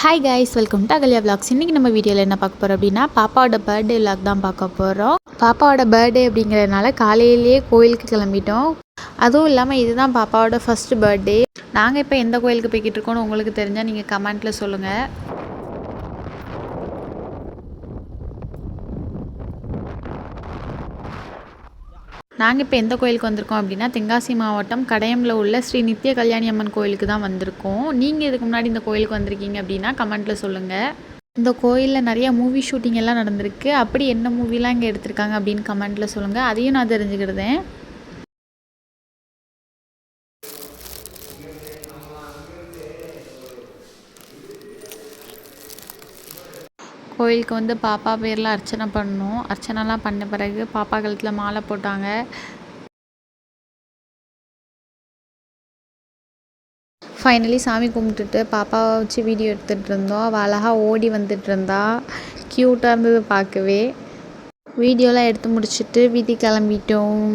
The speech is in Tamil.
Hi guys, welcome to Ahalya vlogs. இன்றைக்கி நம்ம வீடியோவில் என்ன பார்க்க போகிறோம் அப்படின்னா, பாப்பாவோட பர்த்டே விலாக் தான் பார்க்க போகிறோம். பாப்பாவோட பர்த்டே அப்படிங்கிறதுனால காலையிலேயே கோயிலுக்கு கிளம்பிட்டோம். அதுவும் இல்லாமல் இதுதான் பாப்பாவோட ஃபஸ்ட்டு பர்த்டே. நாங்கள் இப்போ எந்த கோயிலுக்கு போய்கிட்டு இருக்கோன்னு உங்களுக்கு தெரிஞ்சால் நீங்கள் கமெண்ட்டில் சொல்லுங்கள். நாங்கள் இப்போ எந்த கோயிலுக்கு வந்திருக்கோம் அப்படின்னா, தென்காசி மாவட்டம் கடையமில் உள்ள ஸ்ரீ நித்திய கல்யாணி அம்மன் கோயிலுக்கு தான் வந்திருக்கோம். நீங்கள் இதுக்கு முன்னாடி இந்த கோயிலுக்கு வந்திருக்கீங்க அப்படின்னா கமெண்ட்டில் சொல்லுங்கள். இந்த கோயிலில் நிறைய மூவி ஷூட்டிங் எல்லாம் நடந்திருக்கு. அப்படி என்ன மூவிலாம் இங்கே எடுத்திருக்காங்க அப்படின்னு கமெண்ட்டில் சொல்லுங்கள். அதையும் நான் தெரிஞ்சுக்கிடுதேன். கோயிலுக்கு வந்து பாப்பா பேரில் அர்ச்சனை பண்ணோம். அர்ச்சனைலாம் பண்ண பிறகு பாப்பா கழுத்தில் மாலை போட்டாங்க. ஃபைனலி சாமி கும்பிட்டுட்டு பாப்பாவை வச்சு வீடியோ எடுத்துகிட்டு இருந்தோம். அவள் அழகாக ஓடி வந்துட்டு இருந்தா. க்யூட்டாக இருந்தது பார்க்கவே. வீடியோலாம் எடுத்து முடிச்சுட்டு வீட்டுக்கு கிளம்பிட்டோம்.